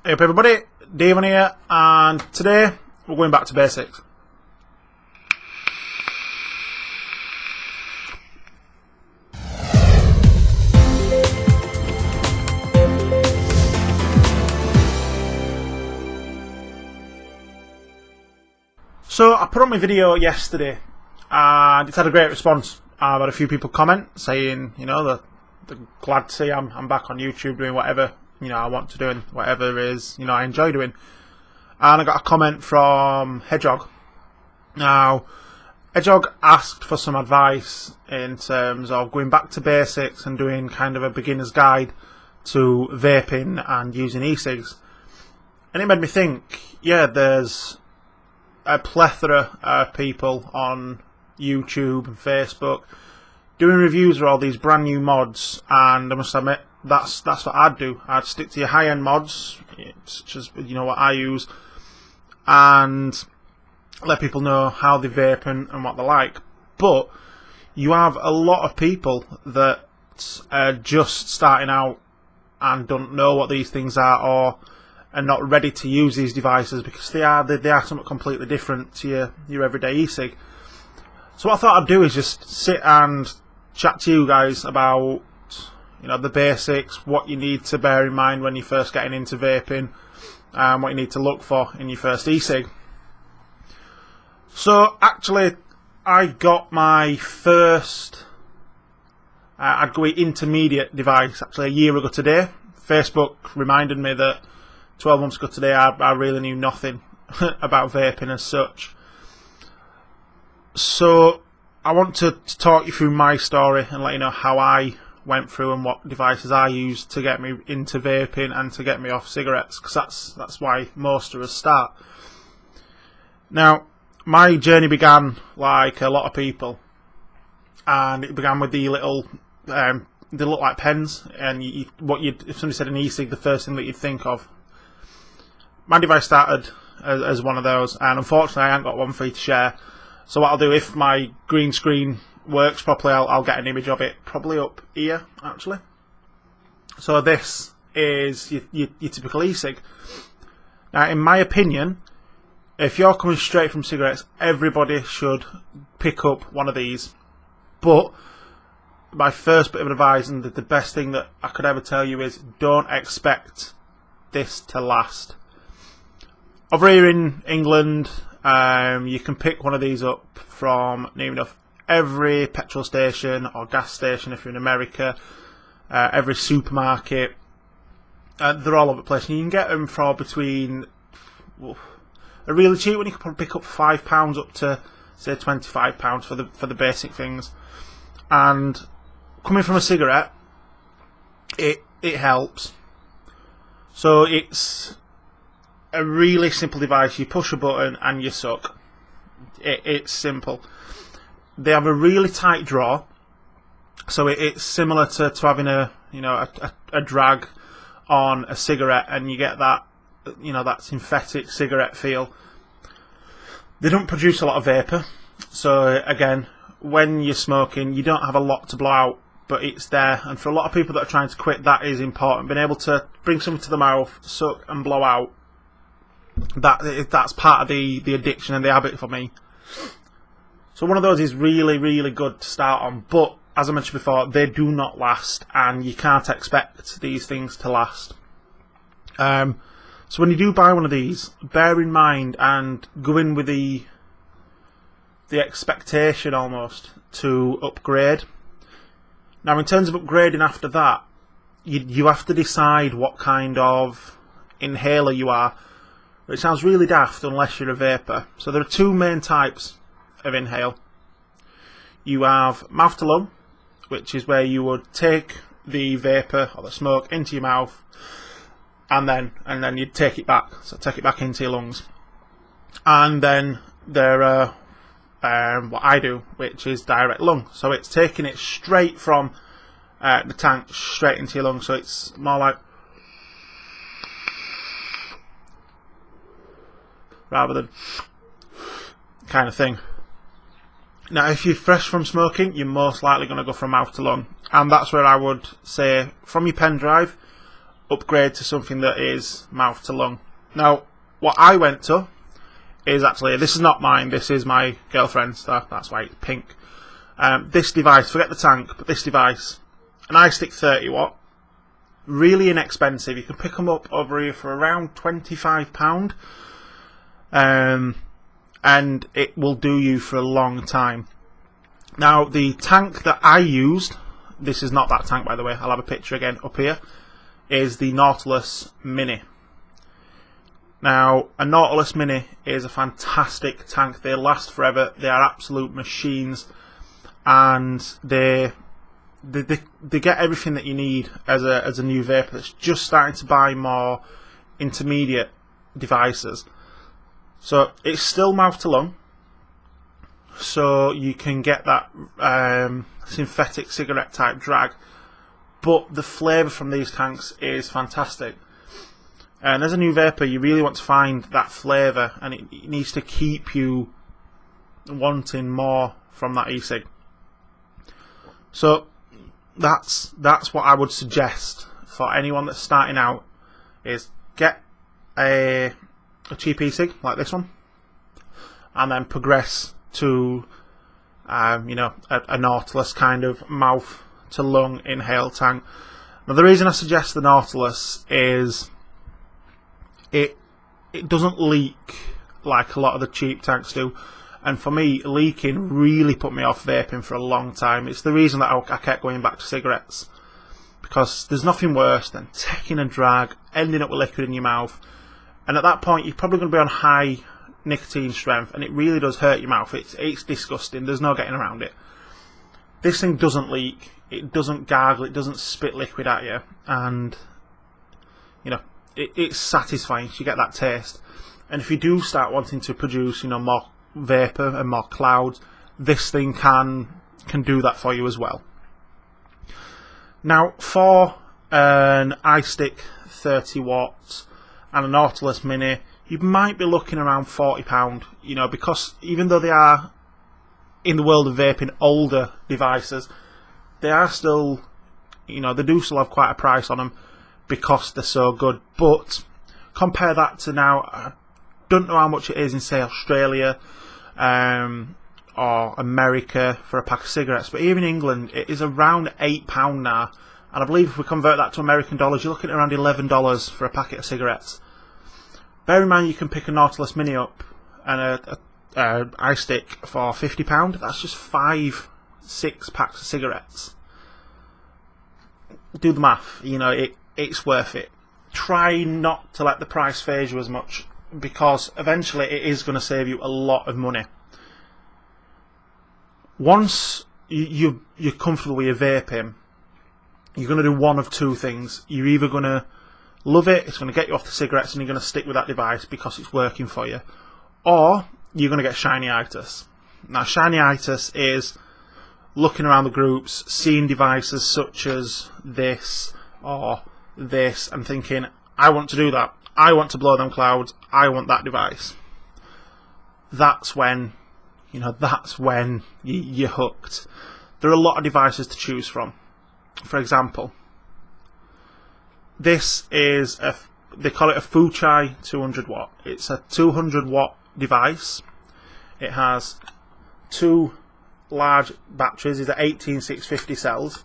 Hey up everybody, Dave here, and today we're going back to basics. So I put on my video yesterday and it's had a great response. I've had a few people comment saying, you know, they're glad to see I'm back on YouTube doing whatever, you know, I want to do and whatever is, you know, I enjoy doing. And I got a comment from Hedgehog. Now, Hedgehog asked for some advice in terms of going back to basics and doing kind of a beginner's guide to vaping and using e-cigs. And it made me think, yeah, there's a plethora of people on YouTube and Facebook doing reviews of all these brand new mods, and I must admit that's what I'd do. I'd stick to your high-end mods, such as, you know, what I use, and let people know how they vape and what they like. But you have a lot of people that are just starting out and don't know what these things are, or are not ready to use these devices because they are something completely different to your everyday e-cig. So what I thought I'd do is just sit and chat to you guys about, you know, the basics, what you need to bear in mind when you're first getting into vaping, and what you need to look for in your first e-cig. So actually, I got my first, I'd go intermediate device actually a year ago today. Facebook reminded me that 12 months ago today I really knew nothing about vaping as such. So I want to talk you through my story and let you know how I went through and what devices I used to get me into vaping and to get me off cigarettes, because that's why most of us start. Now, my journey began like a lot of people, and it began with the little they look like pens, and if somebody said an e-cig, the first thing that you'd think of. My device started as one of those, and unfortunately I haven't got one for you to share. So what I'll do, if my green screen works properly, I'll get an image of it, probably up here actually. So this is your typical e-cig. Now, in my opinion, if you're coming straight from cigarettes, everybody should pick up one of these. But my first bit of advice, and the best thing that I could ever tell you, is don't expect this to last. Over here in England, you can pick one of these up from, near enough, every petrol station or gas station if you're in America, every supermarket. They're all over the place, and you can get them for between a really cheap one. You can probably pick up £5 up to say £25 for the basic things. And coming from a cigarette, it helps. So it's a really simple device. You push a button and you suck. It's simple. They have a really tight draw, so it's similar to having a drag on a cigarette, and you get that, you know, that synthetic cigarette feel. They don't produce a lot of vapor, so again, when you're smoking, you don't have a lot to blow out, but it's there. And for a lot of people that are trying to quit, that is important. Being able to bring something to the mouth, suck and blow out, that's part of the addiction and the habit for me. So one of those is really, really good to start on, but as I mentioned before, they do not last, and you can't expect these things to last. So when you do buy one of these, bear in mind and go in with the expectation almost to upgrade. Now, in terms of upgrading after that, you have to decide what kind of inhaler you are. It sounds really daft unless you're a vapor. So there are two main types of inhale. You have mouth to lung, which is where you would take the vapor or the smoke into your mouth, and then you'd take it back. So take it back into your lungs. And then there are what I do, which is direct lung. So it's taking it straight from the tank straight into your lungs. So it's more like, rather than kind of thing. Now, if you're fresh from smoking, you're most likely going to go from mouth to lung, and that's where I would say, from your pen drive, upgrade to something that is mouth to lung. Now, what I went to is actually, this is not mine, this is my girlfriend's, so that's why it's pink. This device, forget the tank, but this device, an iStick 30 watt, really inexpensive. You can pick them up over here for around £25, and it will do you for a long time. Now, the tank that I used, this is not that tank by the way, I'll have a picture again up here, is the Nautilus Mini. Now, a Nautilus Mini is a fantastic tank. They last forever. They are absolute machines, and they get everything that you need as a new vapor that's just starting to buy more intermediate devices. So it's still mouth to lung, so you can get that synthetic cigarette type drag, but the flavour from these tanks is fantastic. And as a new vapor, you really want to find that flavour, and it needs to keep you wanting more from that e-cig. So that's what I would suggest for anyone that's starting out, is get a cheap e-cig like this one, and then progress to you know, a Nautilus kind of mouth to lung inhale tank. Now, the reason I suggest the Nautilus is it doesn't leak like a lot of the cheap tanks do, and for me, leaking really put me off vaping for a long time. It's the reason that I kept going back to cigarettes, because there's nothing worse than taking a drag, ending up with liquid in your mouth, and at that point you're probably going to be on high nicotine strength, and it really does hurt your mouth. It's disgusting. There's no getting around it. This thing doesn't leak, it doesn't gargle, it doesn't spit liquid at you, and you know, it's satisfying. You get that taste. And if you do start wanting to produce, you know, more vapor and more clouds, this thing can do that for you as well. Now, for an iStick 30 watts and a Nautilus Mini, you might be looking around £40, you know, because even though they are, in the world of vaping, older devices, they are still, you know, they do still have quite a price on them because they're so good. But compare that to now, I don't know how much it is in, say, Australia or America for a pack of cigarettes, but here in England it is around £8 now, and I believe if we convert that to American dollars, you're looking at around $11 for a packet of cigarettes. Bear in mind, you can pick a Nautilus Mini up and a iStick for £50. That's just 5-6 packs of cigarettes. Do the math, you know, it's worth it. Try not to let the price phase you as much, because eventually it is going to save you a lot of money. Once you're comfortable with your vaping, you're going to do one of two things. You're either going to love it, it's going to get you off the cigarettes, and you're going to stick with that device because it's working for you, or you're going to get shiny-itis. Now, shiny-itis is looking around the groups, seeing devices such as this or this, and thinking, I want to do that, I want to blow them clouds, I want that device. That's when, you know, that's when you're hooked. There are a lot of devices to choose from. For example, this is they call it a Fuchai 200 watt. It's a 200 watt device. It has two large batteries. These are 18650 cells,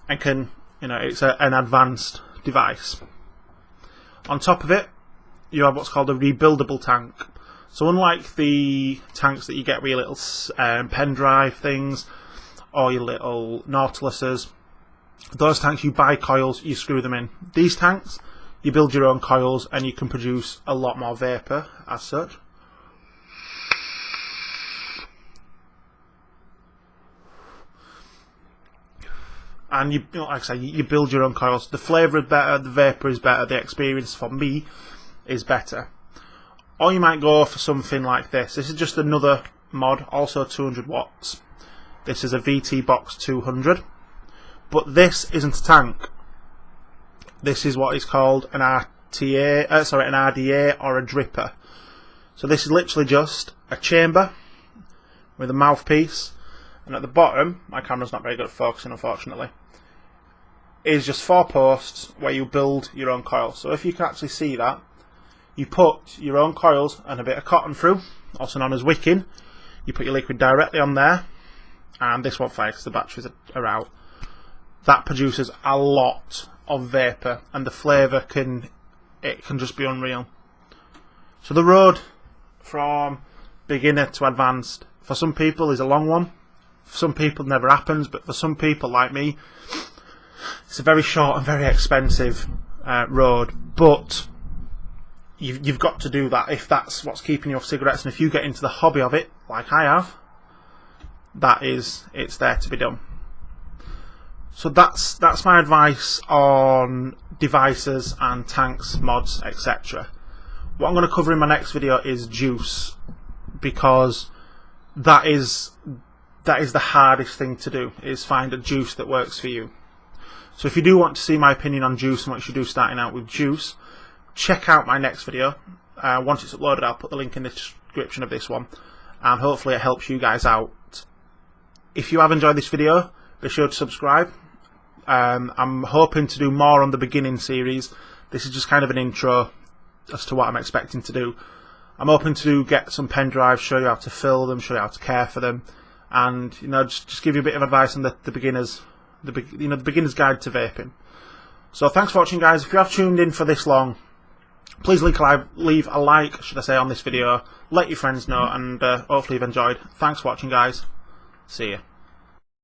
and can, you know, it's an advanced device. On top of it, you have what's called a rebuildable tank. So unlike the tanks that you get with your little pen drive things or your little Nautiluses, those tanks you buy coils, you screw them in. These tanks, you build your own coils, and you can produce a lot more vapor as such. And you know, like I say, you build your own coils. The flavour is better, the vapor is better, the experience for me is better. Or you might go for something like this. This is just another mod, also 200 watts. This is a VT Box 200, but this isn't a tank. This is what is called an an RDA or a dripper. So this is literally just a chamber with a mouthpiece, and at the bottom, my camera's not very good at focusing, unfortunately, is just 4 posts where you build your own coil. So if you can actually see that, you put your own coils and a bit of cotton through, also known as wicking. You put your liquid directly on there, and this won't fire because the batteries are out. That produces a lot of vapour, and the flavour can just be unreal. So the road from beginner to advanced for some people is a long one. For some people it never happens, but for some people like me, it's a very short and very expensive road. But you've got to do that if that's what's keeping you off cigarettes, and if you get into the hobby of it like I have, it's there to be done. So that's my advice on devices and tanks, mods, etc. What I'm going to cover in my next video is juice, because that is the hardest thing to do, is find a juice that works for you. So if you do want to see my opinion on juice and what you should do starting out with juice, check out my next video. Once it's uploaded, I'll put the link in the description of this one, and hopefully it helps you guys out. If you have enjoyed this video, be sure to subscribe. I'm hoping to do more on the beginning series. This is just kind of an intro as to what I'm expecting to do. I'm hoping to get some pen drives, show you how to fill them, show you how to care for them, and just give you a bit of advice on the beginners, the beginner's guide to vaping. So thanks for watching, guys. If you have tuned in for this long, please leave a like, should I say, on this video. Let your friends know, and hopefully you've enjoyed. Thanks for watching, guys. See you.